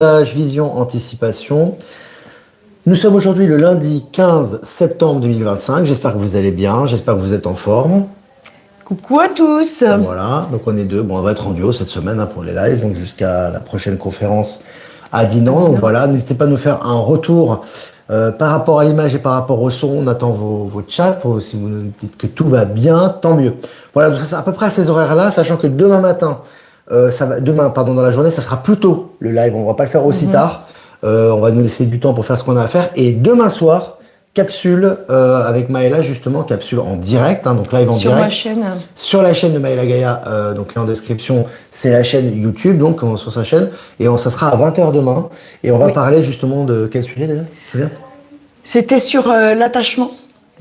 Vision Anticipation. Nous sommes aujourd'hui le lundi 15 septembre 2025. J'espère que vous allez bien, j'espère que vous êtes en forme. Coucou à tous. Voilà, donc on est deux. Bon, on va être en duo cette semaine pour les lives, donc jusqu'à la prochaine conférence à Dinan. Donc voilà, n'hésitez pas à nous faire un retour par rapport à l'image et par rapport au son. On attend vos chats. Si vous nous dites que tout va bien, tant mieux. Voilà, donc ça c'est à peu près à ces horaires-là, sachant que demain matin, dans la journée, ça sera plus tôt le live. On va pas le faire aussi tard. On va nous laisser du temps pour faire ce qu'on a à faire. Et demain soir, capsule avec Maëla, justement, capsule en direct, donc live en direct. Sur ma chaîne. Sur la chaîne de Maëla Gaïa, donc en description, c'est la chaîne YouTube, donc sur sa chaîne. Et ça sera à 20h demain. Et on va parler justement de quel sujet déjà? C'était sur l'attachement.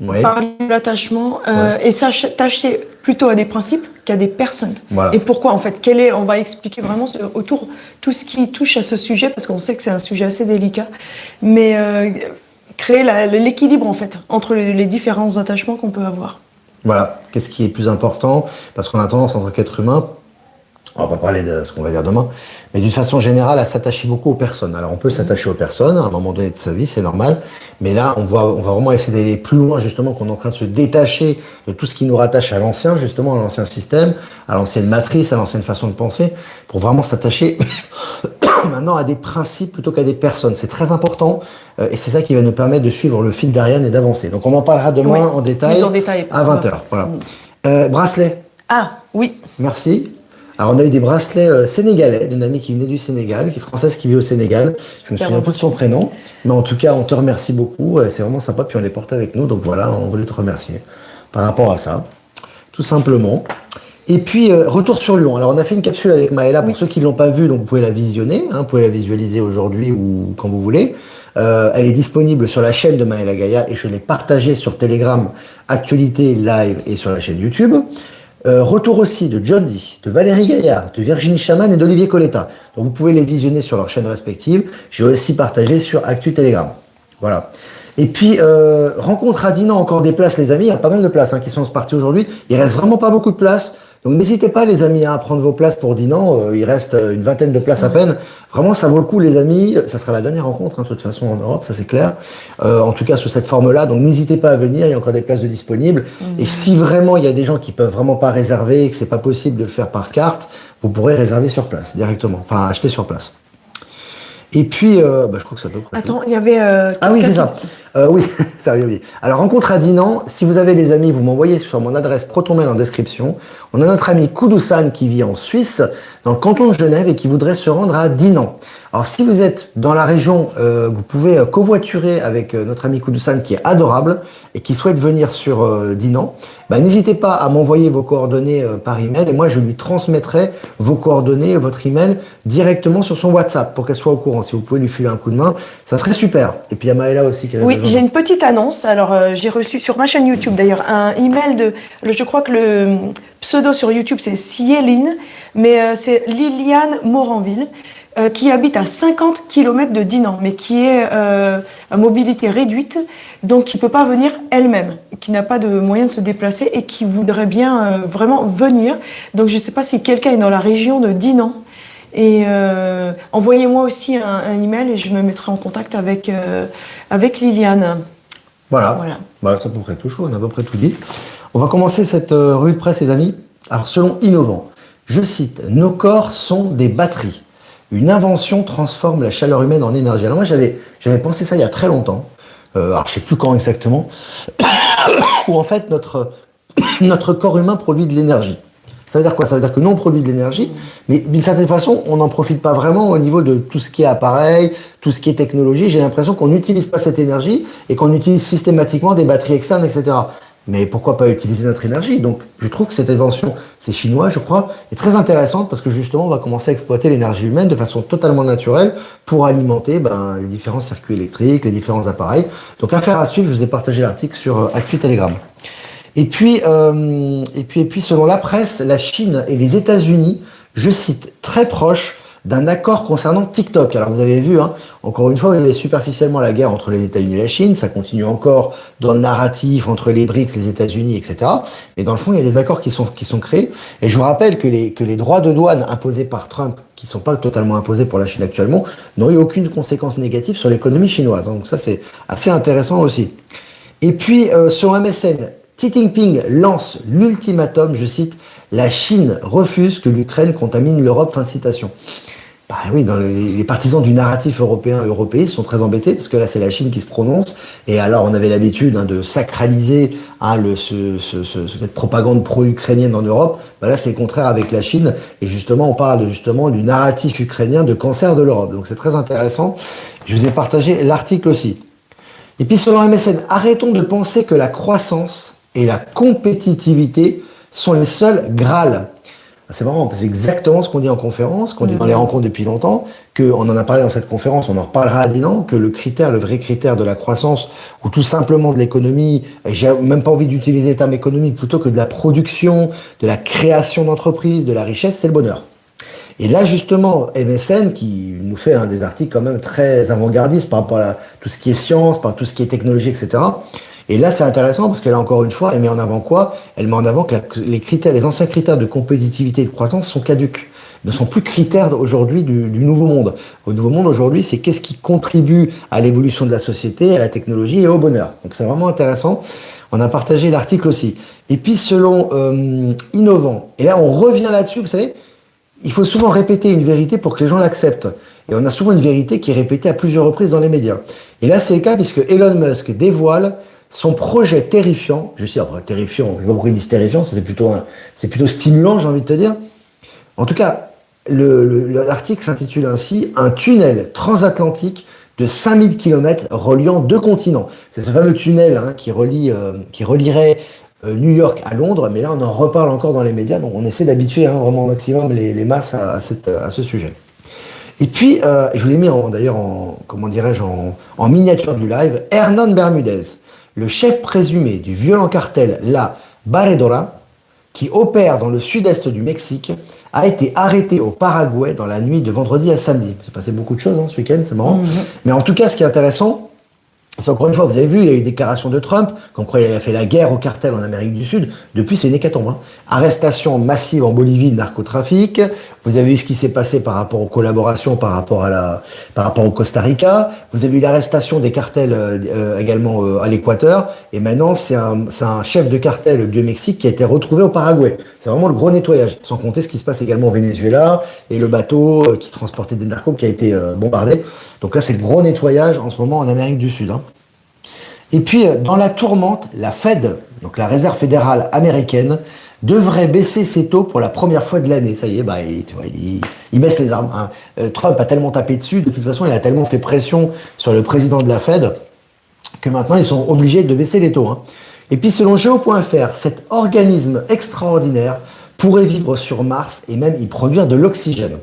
Ouais. Parler de l'attachement et s'attacher plutôt à des principes qu'à des personnes. Voilà. Et pourquoi en fait on va expliquer vraiment autour tout ce qui touche à ce sujet parce qu'on sait que c'est un sujet assez délicat, mais créer l'équilibre en fait entre les différents attachements qu'on peut avoir. Voilà. Qu'est-ce qui est plus important? Parce qu'on a tendance en tant qu'être humain, on va pas parler de ce qu'on va dire demain, mais d'une façon générale à s'attacher beaucoup aux personnes. Alors on peut s'attacher aux personnes à un moment donné de sa vie, c'est normal, mais là on va vraiment essayer d'aller plus loin justement, qu'on est en train de se détacher de tout ce qui nous rattache à l'ancien système, à l'ancienne matrice, à l'ancienne façon de penser, pour vraiment s'attacher maintenant à des principes plutôt qu'à des personnes. C'est très important et c'est ça qui va nous permettre de suivre le fil d'Ariane et d'avancer. Donc on en parlera demain en détail à 20h. Voilà. Bracelet. Ah oui. Merci. Alors on a eu des bracelets sénégalais, d'une amie qui venait du Sénégal, qui est française, qui vit au Sénégal. Je me souviens plus de son prénom, mais en tout cas on te remercie beaucoup, c'est vraiment sympa, puis on les porte avec nous, donc voilà, on voulait te remercier par rapport à ça, tout simplement. Et puis retour sur Lyon. Alors on a fait une capsule avec Maëla, pour ceux qui ne l'ont pas vue, donc vous pouvez la visionner, vous pouvez la visualiser aujourd'hui ou quand vous voulez. Elle est disponible sur la chaîne de Maëla Gaïa et je l'ai partagée sur Telegram, Actualité Live et sur la chaîne YouTube. Retour aussi de John Dee, de Valérie Gaillard, de Virginie Chaman et d'Olivier Coletta. Donc vous pouvez les visionner sur leurs chaînes respectives. J'ai aussi partagé sur Actu Telegram. Voilà. Et puis, rencontre à Dinan, encore des places les amis. Il y a pas mal de places qui sont parties aujourd'hui. Il reste vraiment pas beaucoup de places. Donc n'hésitez pas les amis à prendre vos places pour Dinan. Il reste une vingtaine de places à peine. Vraiment, ça vaut le coup les amis. Ça sera la dernière rencontre de toute façon en Europe, ça c'est clair. En tout cas sous cette forme-là. Donc n'hésitez pas à venir. Il y a encore des places de disponibles. Et si vraiment il y a des gens qui peuvent vraiment pas réserver et que c'est pas possible de le faire par carte, vous pourrez réserver sur place directement. Enfin acheter sur place. Et puis, je crois que ça peut. Attends, il y avait. Ah oui, c'est ça. Oui, sérieux, oui. Alors, rencontre à Dinan. Si vous avez les amis, vous m'envoyez sur mon adresse ProtonMail en description. On a notre ami Koudoussane qui vit en Suisse, dans le canton de Genève et qui voudrait se rendre à Dinan. Alors, si vous êtes dans la région, vous pouvez covoiturer avec notre ami Koudoussane qui est adorable et qui souhaite venir sur Dinan. N'hésitez pas à m'envoyer vos coordonnées par email et moi je lui transmettrai vos coordonnées, votre email directement sur son WhatsApp pour qu'elle soit au courant. Si vous pouvez lui filer un coup de main, ça serait super. Et puis il y a Maëla aussi qui avait besoin. J'ai une petite annonce. Alors j'ai reçu sur ma chaîne YouTube d'ailleurs un email je crois que le pseudo sur YouTube c'est Cieline, mais c'est Liliane Moranville. Qui habite à 50 km de Dinan, mais qui est à mobilité réduite, donc qui ne peut pas venir elle-même, qui n'a pas de moyen de se déplacer et qui voudrait bien vraiment venir. Donc je ne sais pas si quelqu'un est dans la région de Dinan. Et envoyez-moi aussi un email et je me mettrai en contact avec Liliane. Voilà, c'est à peu près tout chaud, on a à peu près tout dit. On va commencer cette revue de presse, les amis. Alors selon Innovant, je cite, « Nos corps sont des batteries. Une invention transforme la chaleur humaine en énergie. » Alors moi, j'avais pensé ça il y a très longtemps. Alors, je sais plus quand exactement. Où en fait, notre corps humain produit de l'énergie. Ça veut dire quoi? Ça veut dire que nous, on produit de l'énergie, mais d'une certaine façon, on n'en profite pas vraiment au niveau de tout ce qui est appareil, tout ce qui est technologie. J'ai l'impression qu'on n'utilise pas cette énergie et qu'on utilise systématiquement des batteries externes, etc. Mais pourquoi pas utiliser notre énergie? Donc, je trouve que cette invention, c'est chinois, je crois, est très intéressante parce que justement, on va commencer à exploiter l'énergie humaine de façon totalement naturelle pour alimenter les différents circuits électriques, les différents appareils. Donc, affaire à suivre, je vous ai partagé l'article sur Actu Telegram. Et puis, selon la presse, la Chine et les États-Unis, je cite, très proches d'un accord concernant TikTok. Alors vous avez vu, hein, encore une fois, vous avez superficiellement la guerre entre les États-Unis et la Chine, ça continue encore dans le narratif entre les BRICS, les États-Unis, etc. Mais dans le fond, il y a des accords qui sont créés. Et je vous rappelle que les droits de douane imposés par Trump, qui ne sont pas totalement imposés pour la Chine actuellement, n'ont eu aucune conséquence négative sur l'économie chinoise. Donc ça, c'est assez intéressant aussi. Et puis, sur MSN, Xi Jinping lance l'ultimatum, je cite, la Chine refuse que l'Ukraine contamine l'Europe, fin de citation. Bah oui, les partisans du narratif européen sont très embêtés parce que là c'est la Chine qui se prononce et alors on avait l'habitude de sacraliser cette propagande pro-ukrainienne en Europe. Bah là c'est le contraire avec la Chine et justement on parle du narratif ukrainien de cancer de l'Europe. Donc c'est très intéressant. Je vous ai partagé l'article aussi. Et puis selon MSN, arrêtons de penser que la croissance et la compétitivité sont les seuls Graal. C'est marrant, c'est exactement ce qu'on dit en conférence, qu'on dit dans les rencontres depuis longtemps, qu'on en a parlé dans cette conférence, on en reparlera à Dinan, que le vrai critère de la croissance, ou tout simplement de l'économie, et j'ai même pas envie d'utiliser le terme économie, plutôt que de la production, de la création d'entreprises, de la richesse, c'est le bonheur. Et là, justement, MSN, qui nous fait des articles quand même très avant-gardistes par rapport à tout ce qui est science, par tout ce qui est technologie, etc., et là, c'est intéressant parce que là, encore une fois, elle met en avant quoi? Elle met en avant que les anciens critères de compétitivité et de croissance sont caducs. Ne sont plus critères aujourd'hui du nouveau monde. Au nouveau monde aujourd'hui, c'est qu'est-ce qui contribue à l'évolution de la société, à la technologie et au bonheur. Donc c'est vraiment intéressant. On a partagé l'article aussi. Et puis selon Innovant, et là on revient là-dessus, vous savez, il faut souvent répéter une vérité pour que les gens l'acceptent. Et on a souvent une vérité qui est répétée à plusieurs reprises dans les médias. Et là c'est le cas puisque Elon Musk dévoile son projet terrifiant, je sais, enfin, terrifiant, je ne sais pas pourquoi ils disent terrifiant, c'est plutôt stimulant, j'ai envie de te dire. En tout cas, l'article s'intitule ainsi « Un tunnel transatlantique de 5000 km reliant deux continents ». C'est ce fameux tunnel qui relierait New York à Londres, mais là on en reparle encore dans les médias, donc on essaie d'habituer vraiment au maximum les masses à ce sujet. Et puis, je vous l'ai mis d'ailleurs en miniature du live, Hernan Bermudez, le chef présumé du violent cartel La Barredora, qui opère dans le sud-est du Mexique, a été arrêté au Paraguay dans la nuit de vendredi à samedi. Il s'est passé beaucoup de choses ce week-end, c'est marrant. Mais en tout cas, ce qui est intéressant, c'est encore une fois, vous avez vu, il y a eu des déclarations de Trump, comme quoi il a fait la guerre au cartel en Amérique du Sud. Depuis, c'est une hécatombe. Arrestation massive en Bolivie de narcotrafic. Vous avez vu ce qui s'est passé par rapport aux collaborations, par rapport au Costa Rica. Vous avez eu l'arrestation des cartels également à l'Équateur. Et maintenant, c'est un chef de cartel du Mexique qui a été retrouvé au Paraguay. C'est vraiment le gros nettoyage. Sans compter ce qui se passe également au Venezuela et le bateau qui transportait des narcos qui a été bombardé. Donc là, c'est le gros nettoyage en ce moment en Amérique du Sud. Et puis, dans la tourmente, la Fed, donc la Réserve fédérale américaine, devrait baisser ses taux pour la première fois de l'année. Ça y est, il baisse les armes. Trump a tellement tapé dessus, de toute façon, il a tellement fait pression sur le président de la Fed que maintenant, ils sont obligés de baisser les taux. Et puis, selon Geo.fr, cet organisme extraordinaire pourrait vivre sur Mars et même y produire de l'oxygène.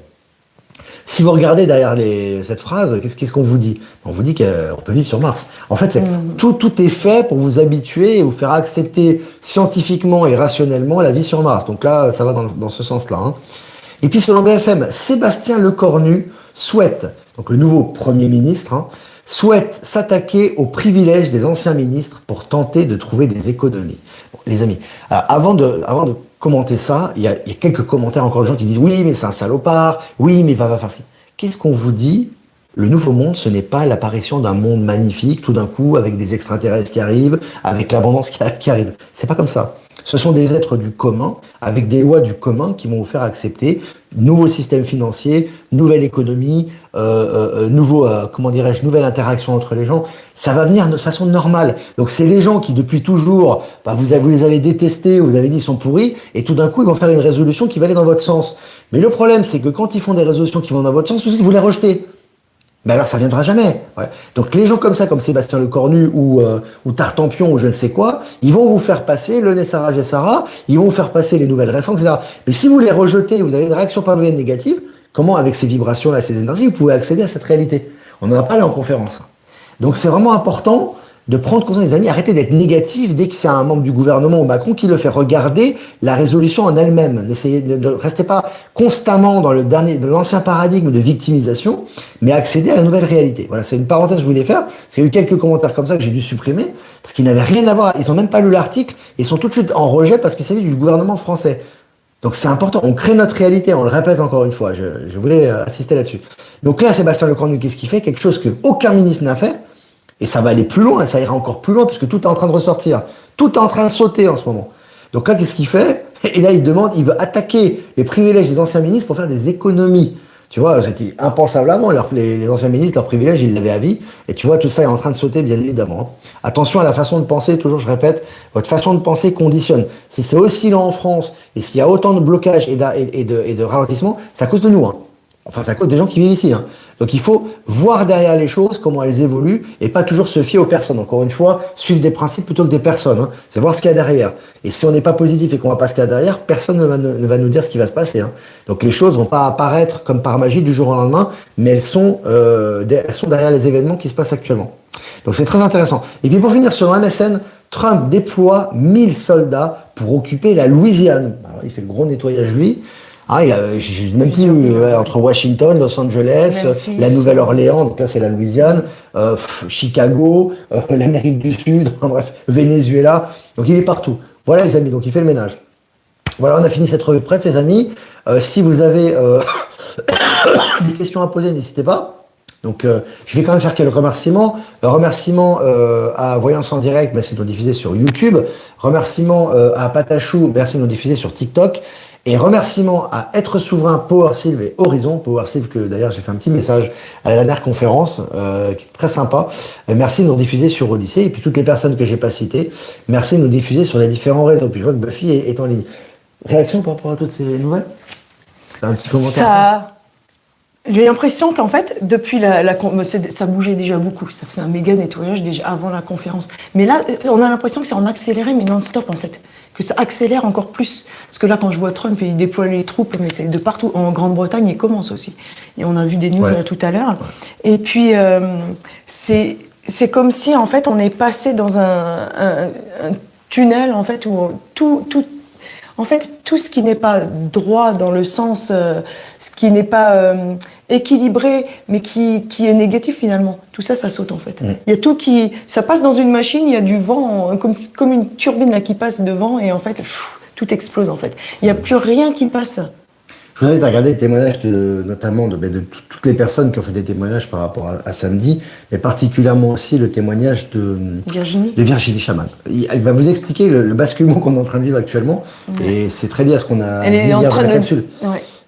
Si vous regardez derrière cette phrase, qu'est-ce qu'on vous dit? On vous dit qu'on peut vivre sur Mars. En fait, tout est fait pour vous habituer et vous faire accepter scientifiquement et rationnellement la vie sur Mars. Donc là, ça va dans ce sens-là. Et puis, selon BFM, Sébastien Lecornu souhaite, donc le nouveau Premier ministre, souhaite s'attaquer aux privilèges des anciens ministres pour tenter de trouver des économies. Bon, les amis, alors, avant de commenter ça, il y a quelques commentaires encore de gens qui disent oui mais c'est un salopard, oui mais va faire ce qu'est-ce qu'on vous dit? Le nouveau monde, ce n'est pas l'apparition d'un monde magnifique tout d'un coup avec des extraterrestres qui arrivent, avec l'abondance qui arrive. C'est pas comme ça. Ce sont des êtres du commun, avec des lois du commun qui vont vous faire accepter nouveau système financier, nouvelle économie, nouvelle interaction entre les gens. Ça va venir de façon normale. Donc c'est les gens qui depuis toujours, vous les avez détestés, vous avez dit ils sont pourris, et tout d'un coup ils vont faire une résolution qui va aller dans votre sens. Mais le problème c'est que quand ils font des résolutions qui vont dans votre sens, tout de suite vous les rejetez. Mais alors ça viendra jamais. Ouais. Donc les gens comme ça, comme Sébastien Lecornu ou Tartampion ou je ne sais quoi, ils vont vous faire passer le Nessara Gessara, ils vont vous faire passer les nouvelles réformes, etc. Mais si vous les rejetez, vous avez une réaction pavlovienne négative, comment avec ces vibrations-là, ces énergies, vous pouvez accéder à cette réalité? On en a parlé en conférence. Donc c'est vraiment important de prendre conscience, les amis, arrêtez d'être négatifs dès que c'est un membre du gouvernement ou Macron qui le fait. Regarder la résolution en elle-même. N'essayez de restez pas constamment dans l'ancien paradigme de victimisation, mais accéder à la nouvelle réalité. Voilà, c'est une parenthèse que je voulais faire, parce qu'il y a eu quelques commentaires comme ça que j'ai dû supprimer, parce qu'ils n'avaient rien à voir. Ils n'ont même pas lu l'article, ils sont tout de suite en rejet parce qu'il s'agit du gouvernement français. Donc c'est important, on crée notre réalité, on le répète encore une fois, je voulais assister là-dessus. Donc là, Sébastien Lecornu, qu'est-ce qu'il fait? Quelque chose qu'aucun ministre n'a fait. Et ça va aller plus loin, ça ira encore plus loin, puisque tout est en train de ressortir. Tout est en train de sauter en ce moment. Donc là, qu'est-ce qu'il fait? Et là, il veut attaquer les privilèges des anciens ministres pour faire des économies. Tu vois, c'était impensable avant. Les anciens ministres, leurs privilèges, ils l'avaient à vie. Et tu vois, tout ça est en train de sauter, bien évidemment. Attention à la façon de penser, toujours je répète, votre façon de penser conditionne. Si c'est aussi lent en France, et s'il y a autant de blocages et de ralentissements, c'est à cause de nous. Enfin, c'est à cause des gens qui vivent ici. Donc il faut voir derrière les choses, comment elles évoluent, et pas toujours se fier aux personnes. Encore une fois, suivre des principes plutôt que des personnes. C'est voir ce qu'il y a derrière. Et si on n'est pas positif et qu'on ne voit pas ce qu'il y a derrière, personne ne va nous dire ce qui va se passer. Donc les choses ne vont pas apparaître comme par magie du jour au lendemain, mais elles sont derrière les événements qui se passent actuellement. Donc c'est très intéressant. Et puis pour finir sur MSN, Trump déploie 1000 soldats pour occuper la Louisiane. Alors, il fait le gros nettoyage lui. J'ai même plus entre Washington, Los Angeles, Memphis, la Nouvelle-Orléans, donc là c'est la Louisiane, Chicago, l'Amérique du Sud, bref, Venezuela, donc il est partout. Voilà les amis, donc il fait le ménage. Voilà, on a fini cette revue de presse les amis. Si vous avez des questions à poser, n'hésitez pas. Donc je vais quand même faire quelques remerciements. Remerciements à Voyance en direct, merci de nous diffuser sur YouTube. Remerciements à Patachou, merci de nous diffuser sur TikTok. Et remerciements à Être Souverain, PowerSylve et Horizon. PowerSylve, que d'ailleurs j'ai fait un petit message à la dernière conférence, qui est très sympa. Merci de nous diffuser sur Odyssée. Et puis toutes les personnes que j'ai pas citées, merci de nous diffuser sur les différents réseaux. Puis je vois que Buffy est en ligne. Réaction par rapport à toutes ces nouvelles? Un petit commentaire? J'ai l'impression qu'en fait, depuis ça bougeait déjà beaucoup. Ça faisait un méga nettoyage déjà avant la conférence. Mais là, on a l'impression que c'est en accéléré, mais non-stop en fait. Que ça accélère encore plus. Parce que là, quand je vois Trump, il déploie les troupes, mais c'est de partout. En Grande-Bretagne, il commence aussi. Et on a vu des news tout à l'heure. Et puis, c'est comme si, en fait, on est passé dans un tunnel, en fait, où tout ce qui n'est pas droit dans le sens, ce qui n'est pas équilibré, mais qui est négatif finalement. Tout ça, ça saute en fait. Il y a tout ça passe dans une machine, il y a du vent, comme une turbine là qui passe devant, et en fait, tout explose en fait. Il n'y a plus rien qui passe. Je vous invite à regarder les témoignages notamment de toutes les personnes qui ont fait des témoignages par rapport à samedi, mais particulièrement aussi le témoignage de Virginie Chaman. Elle va vous expliquer le basculement qu'on est en train de vivre actuellement, et c'est très lié à ce qu'on a dit hier dans la capsule.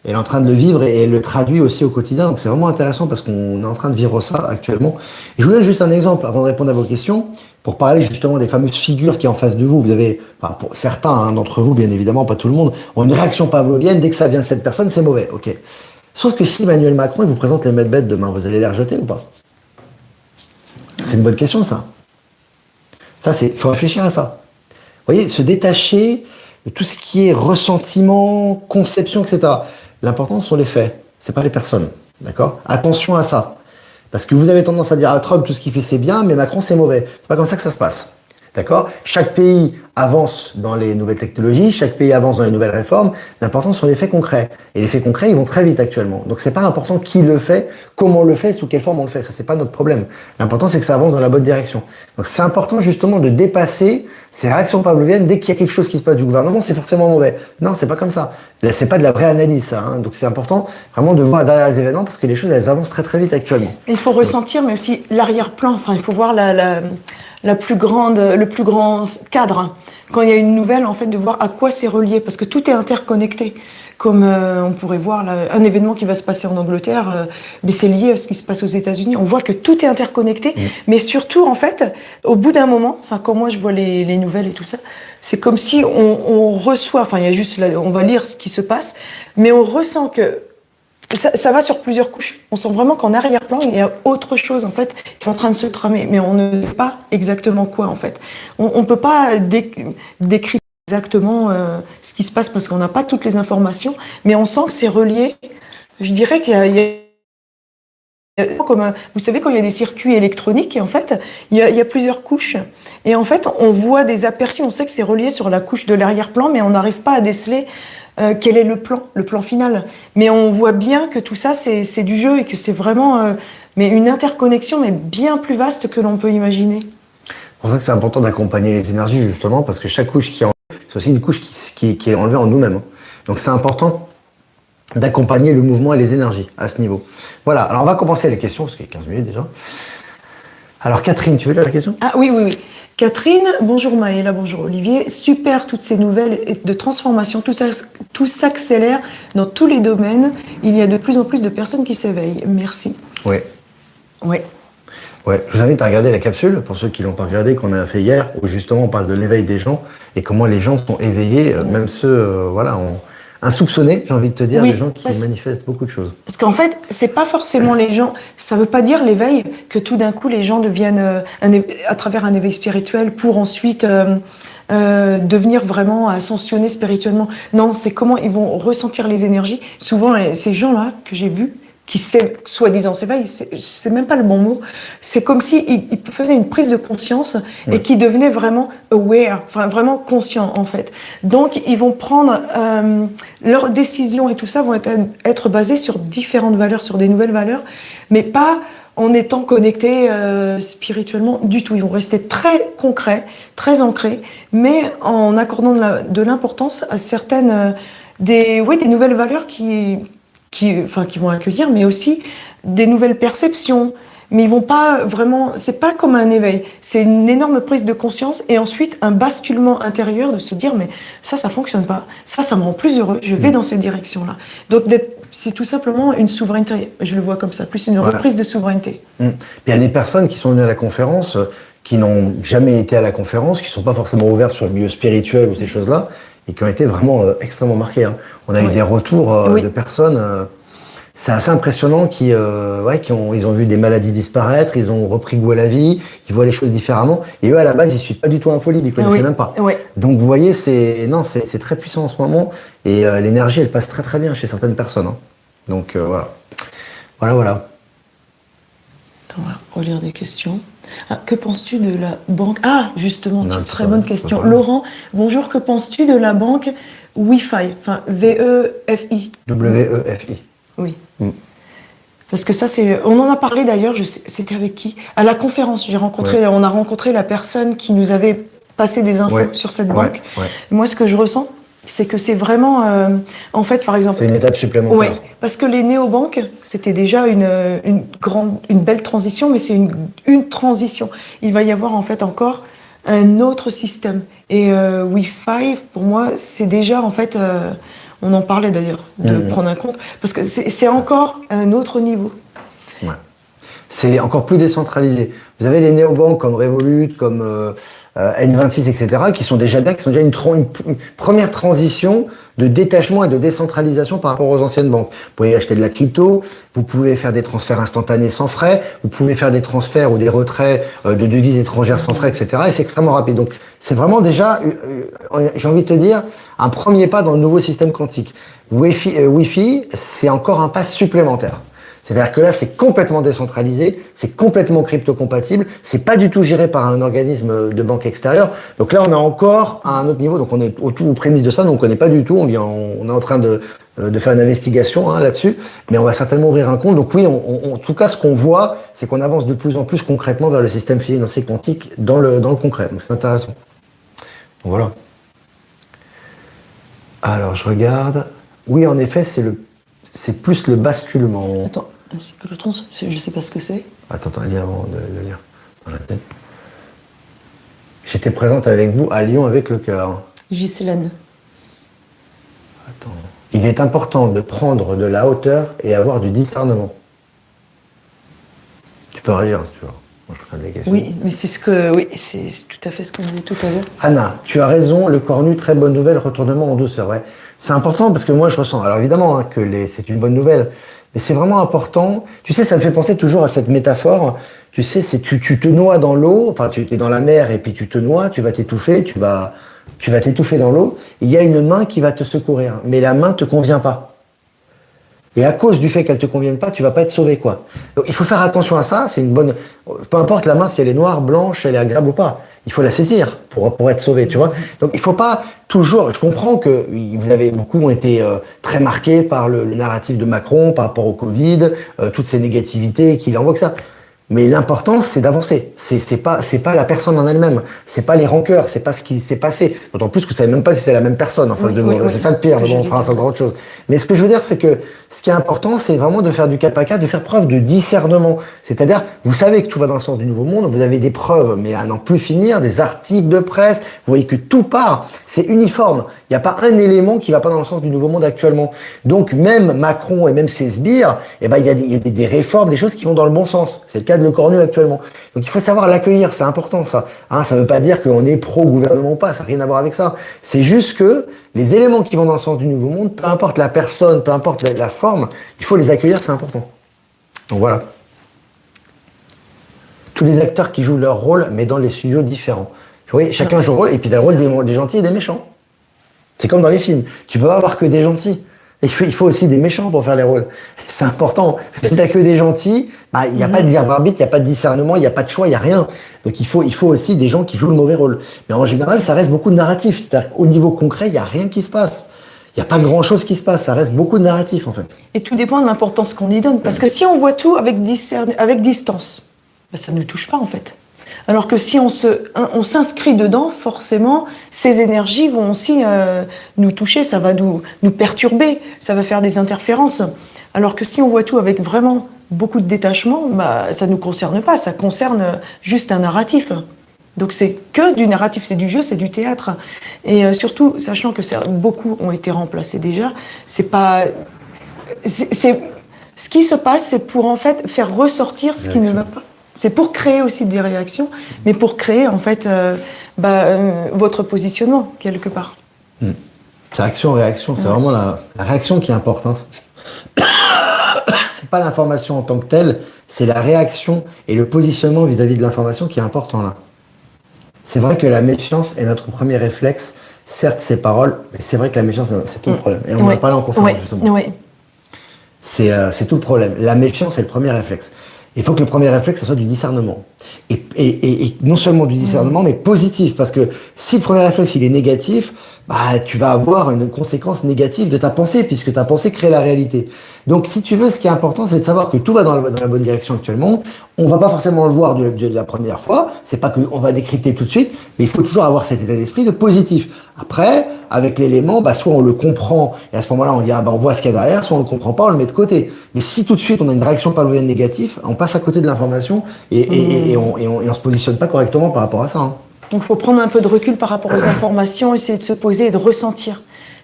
Elle est en train de le vivre et elle le traduit aussi au quotidien, donc c'est vraiment intéressant parce qu'on est en train de vivre ça actuellement. Et je vous donne juste un exemple avant de répondre à vos questions, pour parler justement des fameuses figures qui est en face de vous. Vous avez, pour certains d'entre vous, bien évidemment, pas tout le monde, ont une réaction pavlovienne. Dès que ça vient de cette personne, c'est mauvais. Ok. Sauf que si Emmanuel Macron il vous présente les medbeds demain, vous allez les rejeter ou pas? C'est une bonne question, ça. Il faut réfléchir à ça. Vous voyez, se détacher de tout ce qui est ressentiment, conception, etc. L'important, ce sont les faits, c'est pas les personnes. D'accord? Attention à ça. Parce que vous avez tendance à dire à Trump, tout ce qu'il fait, c'est bien, mais Macron, c'est mauvais. C'est pas comme ça que ça se passe. D'accord? Chaque pays avance dans les nouvelles technologies, chaque pays avance dans les nouvelles réformes. L'important sont les faits concrets. Et les faits concrets, ils vont très vite actuellement. Donc c'est pas important qui le fait, comment on le fait, sous quelle forme on le fait. Ça, c'est pas notre problème. L'important, c'est que ça avance dans la bonne direction. Donc c'est important justement de dépasser ces réactions pavloviennes. Dès qu'il y a quelque chose qui se passe du gouvernement, c'est forcément mauvais. Non, c'est pas comme ça. Là, c'est pas de la vraie analyse, ça. Donc c'est important vraiment de voir derrière les événements parce que les choses, elles avancent très très vite actuellement. Il faut ressentir, mais aussi l'arrière-plan. Enfin, il faut voir le plus grand cadre. Quand il y a une nouvelle, en fait, de voir à quoi c'est relié, parce que tout est interconnecté. Comme on pourrait voir là, un événement qui va se passer en Angleterre, mais c'est lié à ce qui se passe aux États-Unis. On voit que tout est interconnecté, mais surtout, en fait, au bout d'un moment, enfin, quand moi je vois les nouvelles et tout ça, c'est comme si on reçoit, enfin, il y a juste là, on va lire ce qui se passe, mais on ressent que ça va sur plusieurs couches. On sent vraiment qu'en arrière-plan, il y a autre chose, en fait, qui est en train de se tramer. Mais on ne sait pas exactement quoi, en fait. On ne peut pas décrire exactement ce qui se passe parce qu'on n'a pas toutes les informations, mais on sent que c'est relié. Je dirais qu'il y a Vous savez, quand il y a des circuits électroniques, et en fait, il y a plusieurs couches. Et en fait, on voit des aperçus, on sait que c'est relié sur la couche de l'arrière-plan, mais on n'arrive pas à déceler quel est le plan final. Mais on voit bien que tout ça, c'est du jeu et que c'est vraiment mais une interconnexion, mais bien plus vaste que l'on peut imaginer. C'est pour ça que c'est important d'accompagner les énergies, justement, parce que chaque couche qui est enlevée, c'est aussi une couche qui est enlevée en nous-mêmes. Donc c'est important d'accompagner le mouvement et les énergies à ce niveau. Voilà, alors on va commencer les questions, parce qu'il y a 15 minutes déjà. Alors Catherine, tu veux lire la question? Ah oui. Catherine, bonjour Maëla, bonjour Olivier. Super toutes ces nouvelles de transformation, tout s'accélère dans tous les domaines. Il y a de plus en plus de personnes qui s'éveillent. Merci. Oui. Oui. Ouais, je vous invite à regarder la capsule, pour ceux qui l'ont pas regardé, qu'on a fait hier, où justement on parle de l'éveil des gens et comment les gens sont éveillés, même ceux, insoupçonnés, j'ai envie de te dire, les gens qui manifestent beaucoup de choses. Parce qu'en fait, c'est pas forcément les gens, ça veut pas dire l'éveil, que tout d'un coup les gens deviennent, à travers un éveil spirituel, pour ensuite devenir vraiment ascensionnés spirituellement. Non, c'est comment ils vont ressentir les énergies. Souvent, ces gens-là que j'ai vus, qui soi-disant s'éveillent, c'est même pas le bon mot, c'est comme s'ils faisaient une prise de conscience et qui devenaient vraiment aware, enfin vraiment conscients en fait. Donc ils vont prendre leurs décisions et tout ça vont être basées sur différentes valeurs, sur des nouvelles valeurs, mais pas en étant connectés spirituellement du tout. Ils vont rester très concrets, très ancrés, mais en accordant de l'importance à certaines des nouvelles valeurs qui vont accueillir, mais aussi des nouvelles perceptions. Mais ils vont pas vraiment, c'est pas comme un éveil, c'est une énorme prise de conscience et ensuite un basculement intérieur de se dire mais ça fonctionne pas, ça me rend plus heureux, je vais dans cette direction-là. Donc c'est tout simplement une souveraineté, je le vois comme ça, plus une reprise de souveraineté. Il y a des personnes qui sont venues à la conférence, qui n'ont jamais été à la conférence, qui sont pas forcément ouvertes sur le milieu spirituel ou ces choses-là, et qui ont été vraiment extrêmement marquées. Hein. On a eu des retours de personnes, c'est assez impressionnant, ils ont vu des maladies disparaître, ils ont repris goût à la vie, ils voient les choses différemment, et eux à la base ils suivent pas du tout Infolibre, ils connaissaient même pas. Donc vous voyez, c'est très puissant en ce moment, et l'énergie elle passe très très bien chez certaines personnes. Hein. Donc voilà. Attends, on va relire des questions. Que penses-tu de la banque? Ah, justement, très bonne question. Laurent, bonjour, que penses-tu de la banque Wi-Fi, enfin WEFI? WEFI. Oui. Parce que ça, on en a parlé d'ailleurs, c'était avec qui? À la conférence, on a rencontré la personne qui nous avait passé des infos sur cette banque. Moi, ce que je ressens, c'est que c'est vraiment, en fait, par exemple... C'est une étape supplémentaire. Oui, parce que les néobanques, c'était déjà une belle transition, mais c'est une transition. Il va y avoir en fait encore un autre système. Et Wi-Fi, pour moi, c'est déjà en fait, on en parlait d'ailleurs, de prendre en compte, parce que c'est encore un autre niveau. Ouais. C'est encore plus décentralisé. Vous avez les néobanques comme Revolut, comme N26, etc., qui sont déjà une première transition de détachement et de décentralisation par rapport aux anciennes banques. Vous pouvez acheter de la crypto, vous pouvez faire des transferts instantanés sans frais, vous pouvez faire des transferts ou des retraits de devises étrangères sans frais, etc., et c'est extrêmement rapide. Donc c'est vraiment déjà, j'ai envie de te dire, un premier pas dans le nouveau système quantique. Wi-Fi, c'est encore un pas supplémentaire. C'est-à-dire que là, c'est complètement décentralisé, c'est complètement crypto-compatible, c'est pas du tout géré par un organisme de banque extérieure. Donc là, on est encore à un autre niveau, donc on est aux prémices de ça, donc on connaît pas du tout, on est en train de faire une investigation là-dessus, mais on va certainement ouvrir un compte. Donc oui, en tout cas, ce qu'on voit, c'est qu'on avance de plus en plus concrètement vers le système financier quantique dans le concret. Donc c'est intéressant. Donc voilà. Alors, je regarde. Oui, en effet, c'est plus le basculement. Attends. C'est Peloton, je sais pas ce que c'est. Attends, lis avant de le lire dans la tête. J'étais présente avec vous à Lyon avec le cœur. Ghislaine. Attends. Il est important de prendre de la hauteur et avoir du discernement. Tu peux relire si tu veux. Moi, je regarde les questions. Oui, mais c'est tout à fait ce qu'on dit tout à l'heure. Anna, tu as raison, le corps nu, très bonne nouvelle, retournement en douceur. Ouais. C'est important parce que moi je ressens. Alors évidemment que c'est une bonne nouvelle. Mais c'est vraiment important. Tu sais, ça me fait penser toujours à cette métaphore. Tu sais, tu te noies dans l'eau, enfin, tu es dans la mer et puis tu te noies, tu vas t'étouffer, tu vas t'étouffer dans l'eau. Il y a une main qui va te secourir, mais la main te convient pas. Et à cause du fait qu'elle te convienne pas, tu vas pas être sauvé, quoi. Donc, il faut faire attention à ça. C'est une bonne, peu importe la main, si elle est noire, blanche, elle est agréable ou pas. Il faut la saisir pour être sauvé, tu vois. Donc, il faut pas toujours, je comprends que vous avez, beaucoup ont été très marqués par le narratif de Macron par rapport au Covid, toutes ces négativités qu'il envoie que ça. Mais l'important, c'est d'avancer. C'est pas la personne en elle-même. C'est pas les rancœurs. C'est pas ce qui s'est passé. D'autant plus que vous savez même pas si c'est la même personne en face de vous. C'est ça le pire. Mais bon, on fera ça dans autre chose. Mais ce que je veux dire, c'est que ce qui est important, c'est vraiment de faire du cas par cas, de faire preuve de discernement. C'est-à-dire, vous savez que tout va dans le sens du nouveau monde. Vous avez des preuves, mais à n'en plus finir, des articles de presse. Vous voyez que tout part. C'est uniforme. Il n'y a pas un élément qui va pas dans le sens du nouveau monde actuellement. Donc, même Macron et même ses sbires, eh ben, il y a des réformes, des choses qui vont dans le bon sens. C'est le cas de Le Cornu actuellement. Donc, il faut savoir l'accueillir. C'est important, ça. Hein, ça ne veut pas dire qu'on est pro-gouvernement ou pas. Ça n'a rien à voir avec ça. C'est juste que les éléments qui vont dans le sens du nouveau monde, peu importe la personne, peu importe la forme, il faut les accueillir, c'est important. Donc, voilà. Tous les acteurs qui jouent leur rôle, mais dans les studios différents. Vous voyez, chacun joue le rôle, et puis il a le rôle des gentils et des méchants. C'est comme dans les films. Tu peux pas avoir que des gentils. Il faut aussi des méchants pour faire les rôles. C'est important. Si t'as que des gentils, bah, il n'y a pas de libre arbitre, il n'y a pas de discernement, il n'y a pas de choix, il n'y a rien. Donc il faut aussi des gens qui jouent le mauvais rôle. Mais en général, ça reste beaucoup de narratif. C'est-à-dire qu'au niveau concret, il n'y a rien qui se passe. Il n'y a pas grand-chose qui se passe. Ça reste beaucoup de narratif, en fait. Et tout dépend de l'importance qu'on y donne. Parce que si on voit tout avec distance, bah, ça ne touche pas, en fait. Alors que si on s'inscrit dedans, forcément, ces énergies vont aussi nous toucher, ça va nous perturber, ça va faire des interférences. Alors que si on voit tout avec vraiment beaucoup de détachement, bah, ça ne nous concerne pas, ça concerne juste un narratif. Donc c'est que du narratif, c'est du jeu, c'est du théâtre. Et surtout, sachant que beaucoup ont été remplacés déjà, ce qui se passe, c'est pour en fait faire ressortir ce qui ne va pas. C'est pour créer aussi des réactions, mais pour créer en fait votre positionnement quelque part. C'est action-réaction, c'est vraiment la réaction qui est importante. C'est pas l'information en tant que telle, c'est la réaction et le positionnement vis-à-vis de l'information qui est important là. C'est vrai que la méfiance est notre premier réflexe, certes c'est paroles, mais c'est vrai que la méfiance c'est tout le problème. Et on en a parlé en conférence justement. C'est tout le problème. La méfiance est le premier réflexe. Il faut que le premier réflexe, ça soit du discernement. Et non seulement du discernement, mais positif. Parce que si le premier réflexe, il est négatif, bah, tu vas avoir une conséquence négative de ta pensée, puisque ta pensée crée la réalité. Donc, si tu veux, ce qui est important, c'est de savoir que tout va dans la bonne direction actuellement. On va pas forcément le voir de la première fois. C'est pas qu'on va décrypter tout de suite, mais il faut toujours avoir cet état d'esprit de positif. Après, avec l'élément, bah, soit on le comprend, et à ce moment-là, on dit, ah, bah, on voit ce qu'il y a derrière, soit on le comprend pas, on le met de côté. Mais si tout de suite, on a une réaction pavlovienne négative, on passe à côté de l'information, et on se positionne pas correctement par rapport à ça. Hein. Donc, il faut prendre un peu de recul par rapport aux informations, essayer de se poser et de ressentir.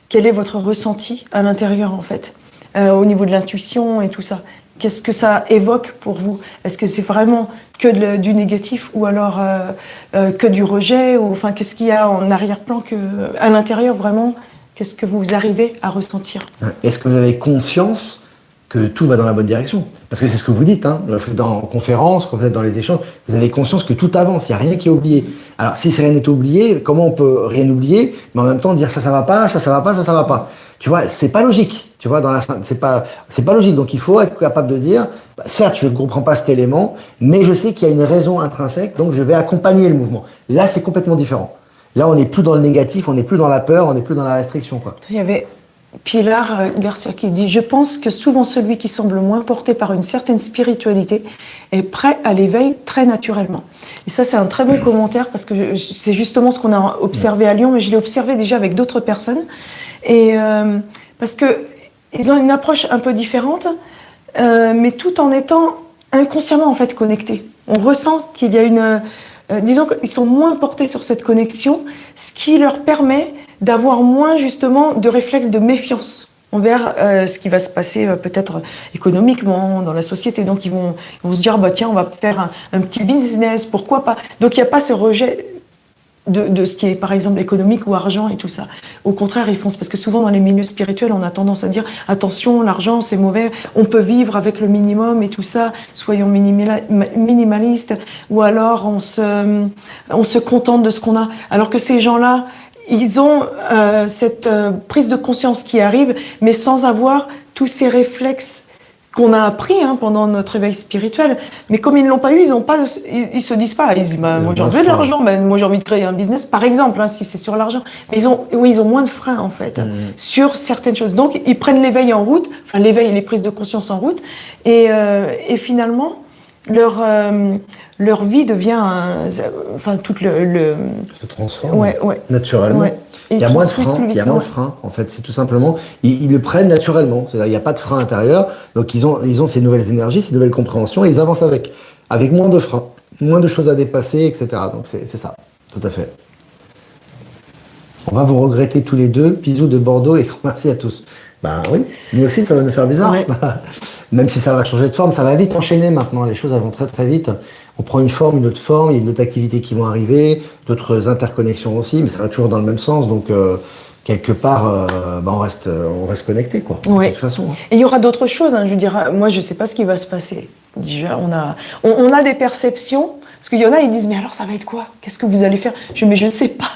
Quel est votre ressenti à l'intérieur, en fait, au niveau de l'intuition et tout ça? Qu'est-ce que ça évoque pour vous? Est-ce que c'est vraiment que du négatif ou alors que du rejet? Ou, enfin, qu'est-ce qu'il y a en arrière-plan à l'intérieur, vraiment? Qu'est-ce que vous arrivez à ressentir? Est-ce que vous avez conscience que tout va dans la bonne direction? Parce que c'est ce que vous dites, hein. Vous êtes en conférence, quand vous êtes dans les échanges, vous avez conscience que tout avance, il n'y a rien qui est oublié. Alors, si rien n'est oublié, comment on peut rien oublier, mais en même temps dire ça va pas, ça va pas, ça va pas. Tu vois, c'est pas logique. Tu vois, c'est pas logique. Donc, il faut être capable de dire, bah, certes, je ne comprends pas cet élément, mais je sais qu'il y a une raison intrinsèque, donc je vais accompagner le mouvement. Là, c'est complètement différent. Là, on n'est plus dans le négatif, on n'est plus dans la peur, on n'est plus dans la restriction, quoi. Il y avait Pilar Garcia qui dit « Je pense que souvent celui qui semble moins porté par une certaine spiritualité est prêt à l'éveil très naturellement. » Et ça, c'est un très bon commentaire parce que c'est justement ce qu'on a observé à Lyon, mais je l'ai observé déjà avec d'autres personnes. Et parce qu'ils ont une approche un peu différente, mais tout en étant inconsciemment en fait connectés. On ressent qu'il y a disons qu'ils sont moins portés sur cette connexion, ce qui leur permet d'avoir moins justement de réflexes de méfiance envers ce qui va se passer peut-être économiquement dans la société. Donc ils vont se dire bah tiens, on va faire un petit business, pourquoi pas. Donc il n'y a pas ce rejet de ce qui est par exemple économique ou argent et tout ça. Au contraire, ils foncent parce que souvent dans les milieux spirituels, on a tendance à dire attention, l'argent c'est mauvais, on peut vivre avec le minimum et tout ça, soyons minimalistes, ou alors on se contente de ce qu'on a. Alors que ces gens-là, ils ont cette prise de conscience qui arrive, mais sans avoir tous ces réflexes qu'on a appris pendant notre éveil spirituel, mais comme ils ne l'ont pas eu, ils se disent pas, ils disent moi j'ai envie de l'argent, moi j'ai envie de créer un business, par exemple, si c'est sur l'argent, mais ils ont moins de freins en fait sur certaines choses, donc ils prennent l'éveil en route, enfin l'éveil et les prises de conscience en route, et finalement leur vie devient, tout se transforme naturellement. Ouais. Il y a moins de freins, en fait, c'est tout simplement, ils le prennent naturellement, c'est-à-dire il n'y a pas de frein intérieur, donc ils ont ces nouvelles énergies, ces nouvelles compréhensions, et ils avancent avec moins de freins, moins de choses à dépasser, etc. Donc c'est ça, tout à fait. On va vous regretter tous les deux, bisous de Bordeaux et merci à tous. Ben oui, nous aussi ça va nous faire bizarre, ouais. Même si ça va changer de forme, ça va vite enchaîner maintenant, les choses elles vont très très vite. On prend une forme, il y a une autre activité qui vont arriver, d'autres interconnexions aussi, mais ça va toujours dans le même sens, donc quelque part, on reste connecté, quoi. Ouais. De toute façon. Et il y aura d'autres choses, je veux dire, moi je sais pas ce qui va se passer. Déjà, on a des perceptions, parce qu'il y en a, ils disent, mais alors ça va être quoi? Qu'est-ce que vous allez faire? Mais je ne sais pas.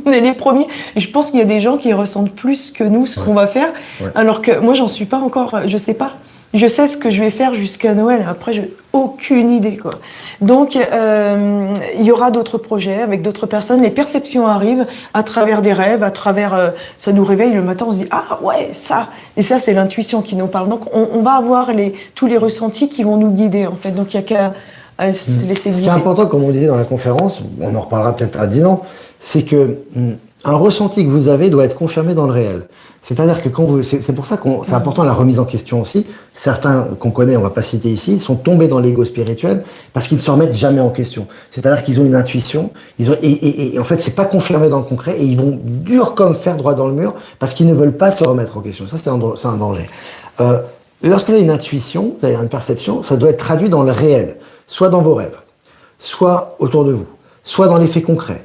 On est les premiers. Et je pense qu'il y a des gens qui ressentent plus que nous ce qu'on va faire, alors que moi j'en suis pas encore, je sais pas. Je sais ce que je vais faire jusqu'à Noël. Après, j'ai aucune idée, quoi. Donc, il y aura d'autres projets avec d'autres personnes. Les perceptions arrivent à travers des rêves, à travers... ça nous réveille le matin, on se dit « Ah ouais, ça !» Et ça, c'est l'intuition qui nous parle. Donc, on va avoir tous les ressentis qui vont nous guider, en fait. Donc, il n'y a qu'à se laisser guider. Ce qui est important, comme on disait dans la conférence, on en reparlera peut-être à 10 ans, c'est que un ressenti que vous avez doit être confirmé dans le réel. C'est-à-dire que c'est pour ça que c'est important la remise en question aussi. Certains qu'on connaît, on va pas citer ici, sont tombés dans l'ego spirituel parce qu'ils ne se remettent jamais en question. C'est-à-dire qu'ils ont une intuition, et en fait c'est pas confirmé dans le concret et ils vont dur comme fer droit dans le mur parce qu'ils ne veulent pas se remettre en question. Ça c'est un danger. Lorsque vous avez une intuition, vous avez une perception, ça doit être traduit dans le réel, soit dans vos rêves, soit autour de vous, soit dans les faits concrets.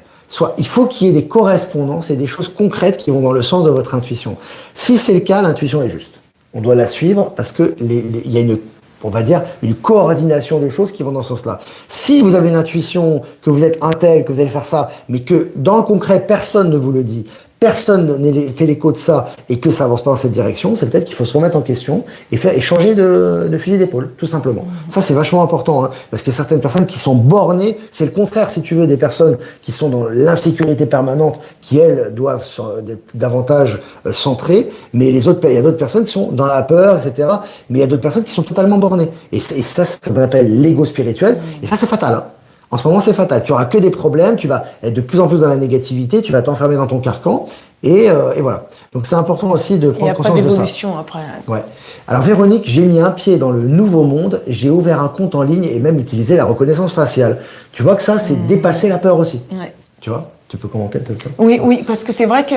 Il faut qu'il y ait des correspondances et des choses concrètes qui vont dans le sens de votre intuition. Si c'est le cas, l'intuition est juste. On doit la suivre parce que il y a une coordination de choses qui vont dans ce sens-là. Si vous avez une intuition, que vous êtes un tel, que vous allez faire ça, mais que dans le concret, personne ne vous le dit, personne ne fait l'écho de ça et que ça avance pas dans cette direction, c'est peut-être qu'il faut se remettre en question et changer de fusil d'épaule, tout simplement. Ça, c'est vachement important, parce qu'il y a certaines personnes qui sont bornées, c'est le contraire, si tu veux, des personnes qui sont dans l'insécurité permanente, qui, elles, doivent être davantage centrées, mais il y a d'autres personnes qui sont dans la peur, etc., mais il y a d'autres personnes qui sont totalement bornées. Et ça, c'est ce qu'on appelle l'ego spirituel, et ça, c'est fatal, En ce moment, c'est fatal. Tu auras que des problèmes, tu vas être de plus en plus dans la négativité, tu vas t'enfermer dans ton carcan, et voilà. Donc c'est important aussi de prendre conscience de ça. Il n'y a pas d'évolution après. Ouais. Alors Véronique, j'ai mis un pied dans le nouveau monde, j'ai ouvert un compte en ligne et même utilisé la reconnaissance faciale. Tu vois que ça, c'est dépasser la peur aussi. Ouais. Tu vois? Tu peux commenter peut-être ça? Oui, parce que c'est vrai que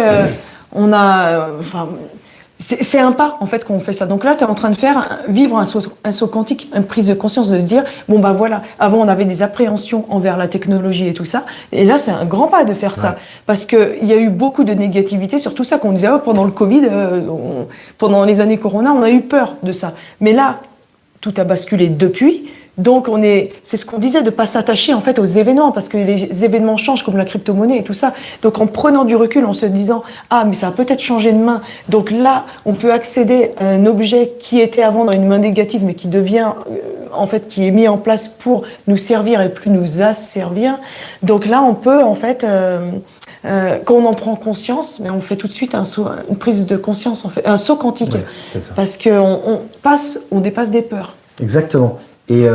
on a... c'est un pas, en fait, qu'on fait ça. Donc là, tu es en train de vivre un saut quantique, une prise de conscience de se dire, voilà, avant, on avait des appréhensions envers la technologie et tout ça. Et là, c'est un grand pas de faire ça. Parce qu'il y a eu beaucoup de négativité sur tout ça qu'on disait, pendant le Covid, pendant les années Corona, on a eu peur de ça. Mais là, tout a basculé depuis. Donc, c'est ce qu'on disait, de ne pas s'attacher en fait aux événements, parce que les événements changent, comme la crypto-monnaie et tout ça. Donc, en prenant du recul, en se disant, mais ça a peut-être changé de main. Donc là, on peut accéder à un objet qui était avant dans une main négative, mais qui devient, en fait, qui est mis en place pour nous servir et plus nous asservir. Donc là, on peut, en fait, quand on en prend conscience, mais on fait tout de suite une prise de conscience, en fait, un saut quantique, parce qu'on dépasse des peurs. Exactement. Et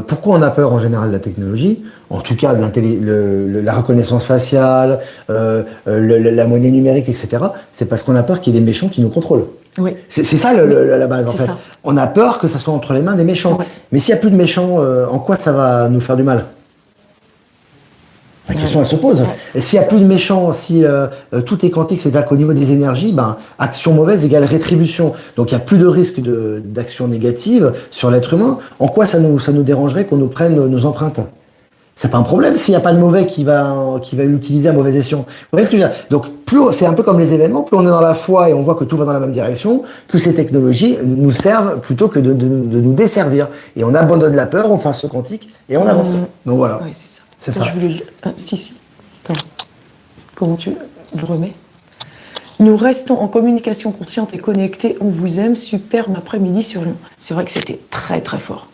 pourquoi on a peur en général de la technologie, en tout cas de la reconnaissance faciale, la monnaie numérique, etc. C'est parce qu'on a peur qu'il y ait des méchants qui nous contrôlent. Oui. C'est ça la base en fait. Ça. On a peur que ça soit entre les mains des méchants. Ouais. Mais s'il n'y a plus de méchants, en quoi ça va nous faire du mal? La question elle se pose. Et s'il n'y a plus de méchants, si tout est quantique, c'est-à-dire qu'au niveau des énergies, action mauvaise égale rétribution. Donc il n'y a plus de risque d'action négative sur l'être humain. En quoi ça nous dérangerait qu'on nous prenne nos empreintes? C'est pas un problème s'il n'y a pas de mauvais qui va l'utiliser à mauvais escient. Vous voyez ce que je veux dire? Donc c'est un peu comme les événements, plus on est dans la foi et on voit que tout va dans la même direction, plus ces technologies nous servent plutôt que de nous desservir. Et on abandonne la peur, on fait un saut quantique et on avance. Donc voilà. Oui, c'est ça. C'est ça. Je voulais si. Attends. Comment tu le remets? Nous restons en communication consciente et connectée. On vous aime. Superbe après-midi sur Lyon. C'est vrai que c'était très très fort.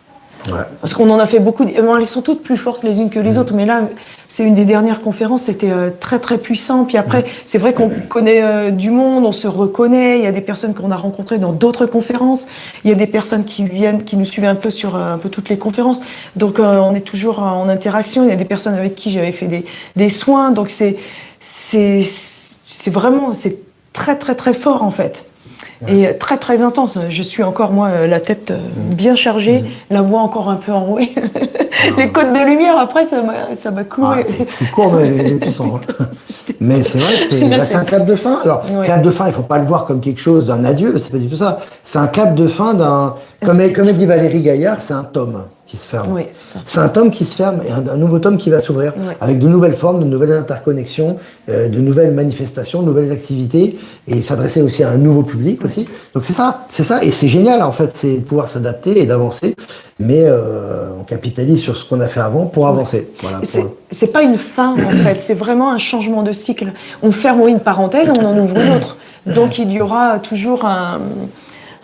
Ouais. Parce qu'on en a fait beaucoup. Bon, elles sont toutes plus fortes les unes que les autres, mais là, c'est une des dernières conférences, c'était très très puissant. Puis après, c'est vrai qu'on connaît du monde, on se reconnaît. Il y a des personnes qu'on a rencontrées dans d'autres conférences. Il y a des personnes qui viennent, qui nous suivent un peu sur un peu toutes les conférences. Donc on est toujours en interaction. Il y a des personnes avec qui j'avais fait des soins. Donc c'est vraiment, c'est très très très fort en fait. Et très très intense. Je suis encore, moi, la tête bien chargée, la voix encore un peu enrouée. Les codes de lumière, après, ça m'a cloué. C'est court, mais puissant. Mais c'est vrai que c'est un clap de fin. Alors, clap de fin, il ne faut pas le voir comme quelque chose d'un adieu, c'est pas du tout ça. C'est un clap de fin d'un... Comme dit Valérie Gaillard, c'est un tome qui se ferme. Oui, c'est ça. C'est un tome qui se ferme et un nouveau tome qui va s'ouvrir avec de nouvelles formes, de nouvelles interconnexions, de nouvelles manifestations, de nouvelles activités et s'adresser aussi à un nouveau public aussi. Donc c'est ça et c'est génial en fait, c'est de pouvoir s'adapter et d'avancer, mais on capitalise sur ce qu'on a fait avant pour avancer. Voilà, c'est pas une fin en fait, c'est vraiment un changement de cycle. On ferme une parenthèse, on en ouvre une autre. Donc il y aura toujours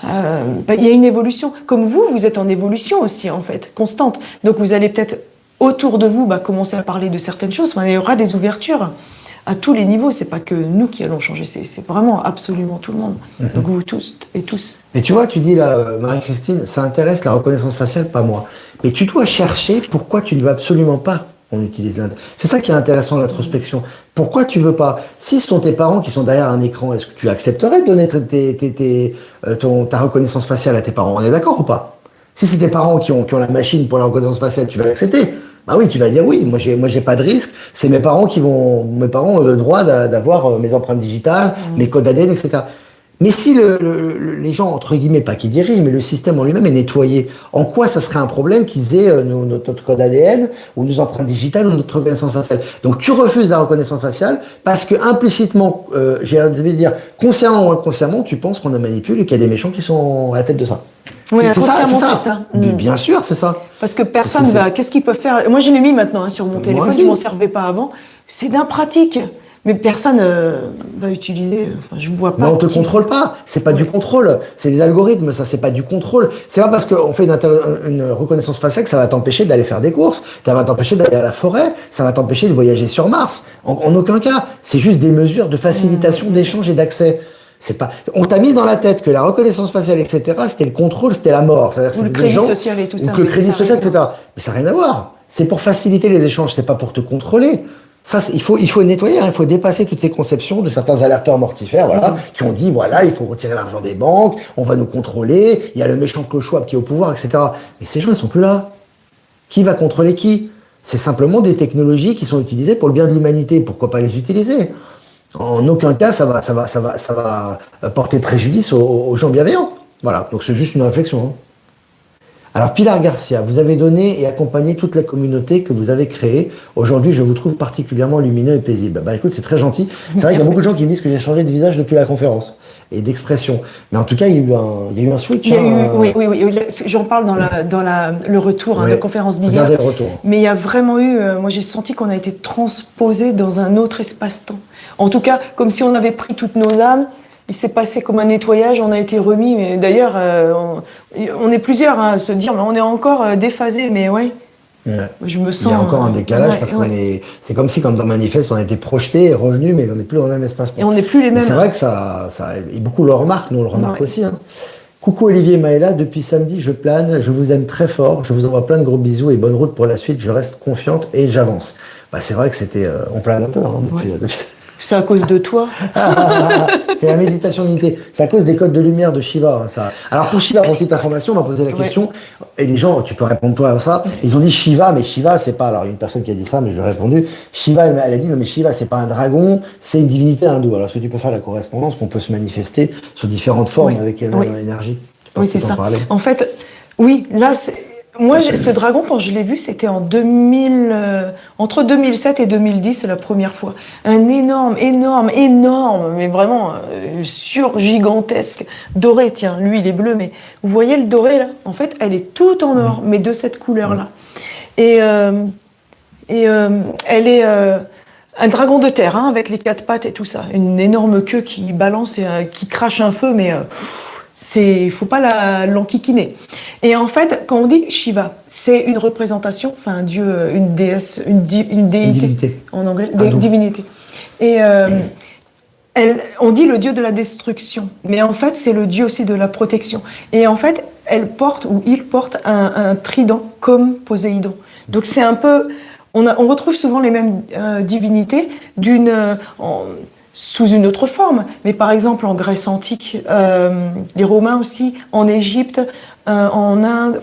il y a une évolution. Comme vous êtes en évolution aussi, en fait, constante. Donc vous allez peut-être, autour de vous, commencer à parler de certaines choses. Il y aura des ouvertures à tous les niveaux. C'est pas que nous qui allons changer, c'est vraiment absolument tout le monde. Donc vous tous et tous. Et tu vois, tu dis là, Marie-Christine, ça intéresse la reconnaissance faciale, pas moi. Mais tu dois chercher pourquoi tu ne veux absolument pas qu'on utilise l'Inde. C'est ça qui est intéressant, l'introspection. Pourquoi tu veux pas? Si ce sont tes parents qui sont derrière un écran, est-ce que tu accepterais de donner ta reconnaissance faciale à tes parents? On est d'accord ou pas? Si c'est tes parents qui ont la machine pour la reconnaissance faciale, tu vas l'accepter? Bah oui, tu vas dire oui. Moi, j'ai pas de risque. C'est mes parents ont le droit d'avoir mes empreintes digitales, mes codes ADN, etc. Mais si les gens, entre guillemets, pas qui dirigent, mais le système en lui-même est nettoyé, en quoi ça serait un problème qu'ils aient notre code ADN ou nos empreintes digitales ou notre reconnaissance faciale? Donc tu refuses la reconnaissance faciale parce que implicitement, j'ai envie de dire, consciemment ou inconsciemment, tu penses qu'on a manipulé et qu'il y a des méchants qui sont à la tête de ça. Oui, inconsciemment, c'est ça. Bien sûr, c'est ça. Parce que personne, qu'est-ce qu'ils peuvent faire? Moi, je l'ai mis maintenant sur mon téléphone, je m'en servais pas avant. C'est d'impratique. Mais personne va utiliser. Enfin, je ne vois pas. Mais on te contrôle pas. C'est pas du contrôle. C'est des algorithmes. Ça, c'est pas du contrôle. C'est pas parce qu'on fait une reconnaissance faciale que ça va t'empêcher d'aller faire des courses. Ça va t'empêcher d'aller à la forêt. Ça va t'empêcher de voyager sur Mars. En aucun cas. C'est juste des mesures de facilitation d'échange et d'accès. C'est pas. On t'a mis dans la tête que la reconnaissance faciale, etc. C'était le contrôle, c'était la mort. Ou le crédit social et tout ça. Ou le crédit social, etc. Mais ça n'a rien à voir. C'est pour faciliter les échanges. C'est pas pour te contrôler. Ça, il faut nettoyer, il faut dépasser toutes ces conceptions de certains alerteurs mortifères, qui ont dit, il faut retirer l'argent des banques, on va nous contrôler, il y a le méchant clochouab qui est au pouvoir, etc. Mais ces gens, ils sont plus là. Qui va contrôler qui? C'est simplement des technologies qui sont utilisées pour le bien de l'humanité. Pourquoi pas les utiliser? En aucun cas, ça va porter préjudice aux gens bienveillants. Voilà, donc c'est juste une réflexion. Alors Pilar Garcia, vous avez donné et accompagné toute la communauté que vous avez créée. Aujourd'hui, je vous trouve particulièrement lumineux et paisible. Bah écoute, c'est très gentil. C'est vrai qu'il y a beaucoup de gens qui me disent que j'ai changé de visage depuis la conférence et d'expression. Mais en tout cas, il y a eu un switch. Oui. J'en parle dans le retour, la conférence d'hier. Regardez le retour. Mais il y a vraiment eu, moi j'ai senti qu'on a été transposé dans un autre espace-temps. En tout cas, comme si on avait pris toutes nos âmes. Il s'est passé comme un nettoyage, on a été remis. Mais d'ailleurs, on est plusieurs à se dire, mais on est encore déphasé. Mais je me sens. Il y a encore un décalage parce c'est comme si, quand on manifeste, on a été projeté et revenu, mais on n'est plus dans le même espace. Et on n'est plus les mêmes. C'est vrai que et beaucoup le remarquent, nous on le remarque aussi. Coucou Olivier et Maëla, depuis samedi je plane, je vous aime très fort, je vous envoie plein de gros bisous et bonne route pour la suite, je reste confiante et j'avance. C'est vrai que on plane un peu depuis. C'est à cause de toi. C'est la méditation d'unité. C'est à cause des codes de lumière de Shiva. Ça. Alors pour Shiva, pour petite information, on m'a posé la question, et les gens, tu peux répondre toi à ça, ils ont dit Shiva, mais Shiva, c'est pas... Alors une personne qui a dit ça, mais je lui ai répondu, Shiva, elle a dit, non mais Shiva, c'est pas un dragon, c'est une divinité hindoue. Alors est-ce que tu peux faire la correspondance, qu'on peut se manifester sous différentes formes avec l'énergie? Oui, c'est ça. En fait, oui, là, moi, ce dragon, quand je l'ai vu, c'était entre 2007 et 2010, c'est la première fois. Un énorme, mais vraiment surgigantesque, doré. Tiens, lui, il est bleu, mais vous voyez le doré, là? En fait, elle est toute en or, mais de cette couleur-là. Et elle est Un dragon de terre, hein, avec les 4 pattes et tout ça. Une énorme queue qui balance et qui crache un feu, mais faut pas l'enquiquiner. Et en fait, quand on dit Shiva, c'est une représentation, enfin un dieu, une déesse, une déité, divinité. En anglais, divinité. Et on dit le dieu de la destruction, mais en fait, c'est le dieu aussi de la protection. Et en fait, il porte un trident comme Poséidon. Donc c'est un peu... On retrouve souvent les mêmes divinités sous une autre forme. Mais par exemple, en Grèce antique, les Romains aussi, en Égypte, en Inde,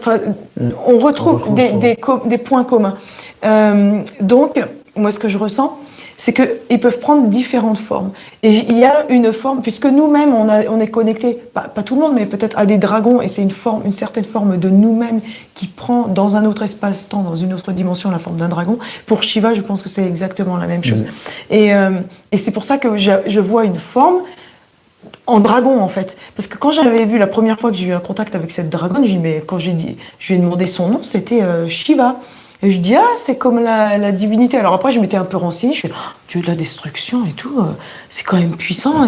on retrouve des points communs. Donc, moi, ce que je ressens, c'est qu'ils peuvent prendre différentes formes. Et il y a une forme, puisque nous-mêmes, on est connectés, pas tout le monde, mais peut-être à des dragons, et c'est une certaine forme de nous-mêmes qui prend dans un autre espace-temps, dans une autre dimension, la forme d'un dragon. Pour Shiva, je pense que c'est exactement la même chose. Et c'est pour ça que je vois une forme en dragon, en fait. Parce que quand j'avais vu la première fois que j'ai eu un contact avec cette dragonne, je lui ai demandé son nom, c'était Shiva. Et je dis, c'est comme la divinité. Alors après, je m'étais un peu renseignée, je suis Dieu de la destruction et tout, c'est quand même puissant.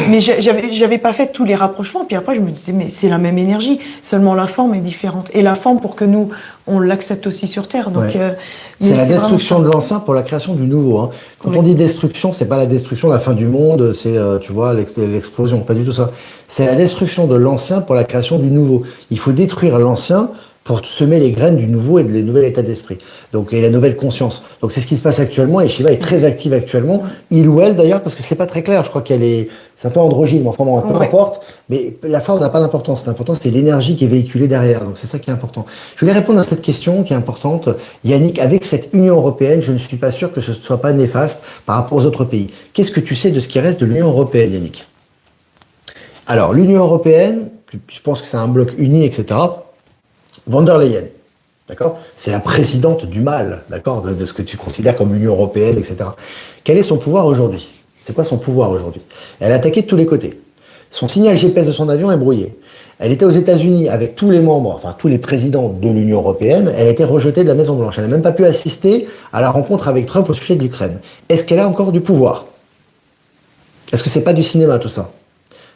Mais j'avais pas fait tous les rapprochements. Puis après, je me disais, mais c'est la même énergie, seulement la forme est différente. Et la forme, pour que nous, on l'accepte aussi sur Terre. Donc, c'est la destruction de l'ancien pour la création du nouveau. Hein. Quand on dit destruction, c'est pas la destruction, la fin du monde, c'est, tu vois, l'explosion, pas du tout ça. C'est la destruction de l'ancien pour la création du nouveau. Il faut détruire l'ancien pour semer les graines du nouveau et du nouvel état d'esprit. Donc, et la nouvelle conscience. Donc, c'est ce qui se passe actuellement, et Shiva est très active actuellement. Il ou elle, d'ailleurs, parce que c'est pas très clair. Je crois c'est un peu androgyne, mais enfin bon, peu importe. Mais la forme n'a pas d'importance. L'important, c'est l'énergie qui est véhiculée derrière. Donc, c'est ça qui est important. Je voulais répondre à cette question qui est importante. Yannick, avec cette Union européenne, je ne suis pas sûr que ce ne soit pas néfaste par rapport aux autres pays. Qu'est-ce que tu sais de ce qui reste de l'Union européenne, Yannick? Alors, l'Union européenne, je pense que c'est un bloc uni, etc. Von der Leyen, d'accord? C'est la présidente du mal, d'accord? De ce que tu considères comme l'Union européenne, etc. Quel est son pouvoir aujourd'hui? C'est quoi son pouvoir aujourd'hui? Elle a attaqué de tous les côtés. Son signal GPS de son avion est brouillé. Elle était aux États-Unis avec tous les membres, enfin tous les présidents de l'Union européenne. Elle a été rejetée de la Maison-Blanche. Elle n'a même pas pu assister à la rencontre avec Trump au sujet de l'Ukraine. Est-ce qu'elle a encore du pouvoir? Est-ce que c'est pas du cinéma tout ça?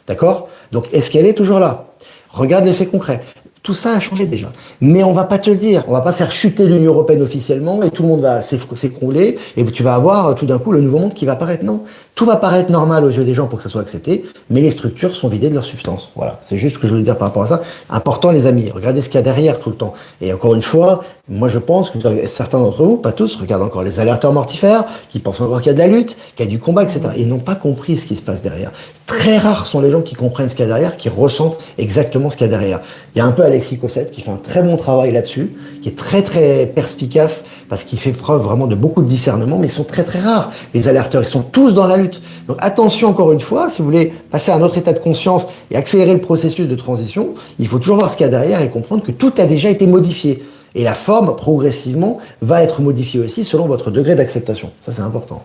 D'accord? Donc est-ce qu'elle est toujours là? Regarde les faits concrets. Tout ça a changé déjà. Mais on va pas te le dire. On va pas faire chuter l'Union européenne officiellement et tout le monde va s'écrouler et tu vas avoir tout d'un coup le nouveau monde qui va apparaître. Non. Tout va paraître normal aux yeux des gens pour que ça soit accepté, mais les structures sont vidées de leur substance. Voilà. C'est juste ce que je voulais dire par rapport à ça. Important, les amis. Regardez ce qu'il y a derrière tout le temps. Et encore une fois, moi je pense que certains d'entre vous, pas tous, regardent encore les alerteurs mortifères, qui pensent encore qu'il y a de la lutte, qu'il y a du combat, etc. Et n'ont pas compris ce qui se passe derrière. Très rares sont les gens qui comprennent ce qu'il y a derrière, qui ressentent exactement ce qu'il y a derrière. Il y a un peu Alexis Cossette qui fait un très bon travail là-dessus, qui est très très perspicace parce qu'il fait preuve vraiment de beaucoup de discernement, mais ils sont très très rares. Les alerteurs, ils sont tous dans la lutte. Donc attention encore une fois, si vous voulez passer à un autre état de conscience et accélérer le processus de transition, il faut toujours voir ce qu'il y a derrière et comprendre que tout a déjà été modifié. Et la forme, progressivement, va être modifiée aussi selon votre degré d'acceptation. Ça, c'est important.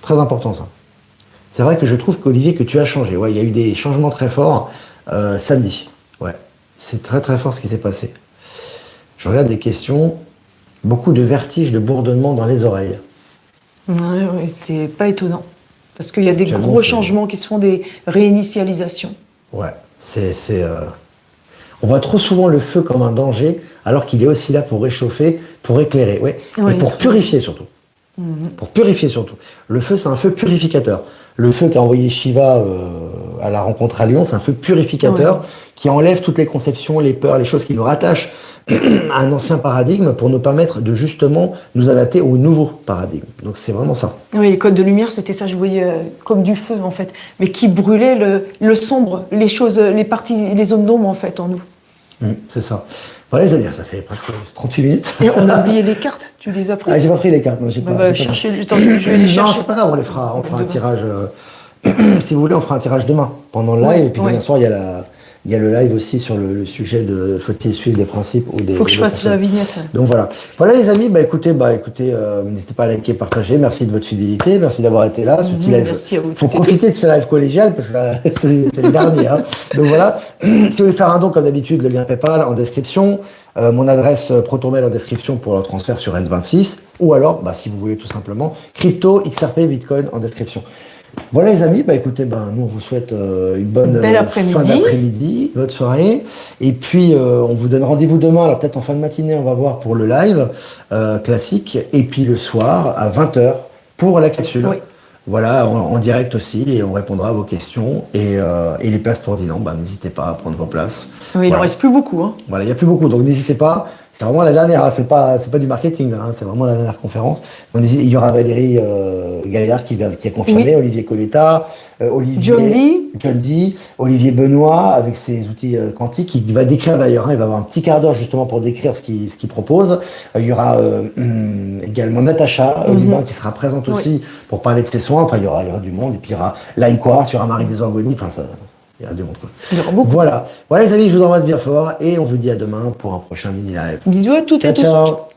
Très important, ça. C'est vrai que je trouve qu'Olivier, que tu as changé. Ouais, il y a eu des changements très forts samedi. Ouais, c'est très très fort ce qui s'est passé. Je regarde des questions. Beaucoup de vertiges, de bourdonnements dans les oreilles. Ouais, c'est pas étonnant. Parce qu'il y a des gros changements qui se font, des réinitialisations. Ouais, on voit trop souvent le feu comme un danger, alors qu'il est aussi là pour réchauffer, pour éclairer, ouais. Et pour purifier surtout. Pour purifier surtout. Le feu, c'est un feu purificateur. Le feu qu'a envoyé Shiva à la rencontre à Lyon, c'est un feu purificateur qui enlève toutes les conceptions, les peurs, les choses qui nous rattachent à un ancien paradigme pour nous permettre de justement nous adapter au nouveau paradigme. Donc c'est vraiment ça. Oui, les codes de lumière, c'était ça, je voyais comme du feu en fait, mais qui brûlait le sombre, les choses, les parties, les zones d'ombre en fait en nous. C'est ça. Voilà les amis, ça fait presque 38 minutes. Et on a oublié les cartes, tu les as prises? Ah, j'ai pas pris les cartes, non, j'ai pas. Chercher, je vais les chercher. Non, c'est pas grave, on fera un tirage. Si vous voulez, on fera un tirage demain, pendant le live, et puis demain soir, il y a Il y a le live aussi sur le sujet de faut-il suivre des principes ou des. Faut que je fasse la vignette. Donc voilà. Voilà les amis, écoutez, n'hésitez pas à liker, partager. Merci de votre fidélité, merci d'avoir été là. Ce petit live. Merci à vous. Il faut profiter de ce live collégial parce que c'est le dernier. Hein. Donc voilà. Si vous voulez faire un don comme d'habitude, le lien PayPal en description. Mon adresse ProtonMail en description pour le transfert sur N26. Ou alors, si vous voulez tout simplement, crypto, XRP, Bitcoin en description. Voilà les amis, écoutez, nous on vous souhaite une bonne fin d'après-midi, bonne soirée. Et puis on vous donne rendez-vous demain, alors peut-être en fin de matinée, on va voir pour le live classique. Et puis le soir à 20h pour la capsule. Oui. Voilà, en direct aussi, et on répondra à vos questions. Et les places pour Dinan, n'hésitez pas à prendre vos places. Oui, il n'en reste plus beaucoup. Hein. Voilà, il n'y a plus beaucoup, donc n'hésitez pas. C'est vraiment la dernière, hein. C'est pas du marketing, hein. C'est vraiment la dernière conférence. Donc, il y aura Valérie Gaillard qui a confirmé, oui. Olivier Coletta, John Dee, Olivier Benoît avec ses outils quantiques. Il va décrire d'ailleurs, hein, il va avoir un petit quart d'heure justement pour décrire ce qu'il propose. Il y aura également Natacha Lubin qui sera présente aussi pour parler de ses soins. Enfin, il y aura du monde. Et puis il y aura Line Quartz, il y aura Marie Desorgoni. Enfin, ça. Il y a du monde, quoi. Voilà les amis, je vous embrasse bien fort et on vous dit à demain pour un prochain mini live. Bisous à toutes et tous. Ciao.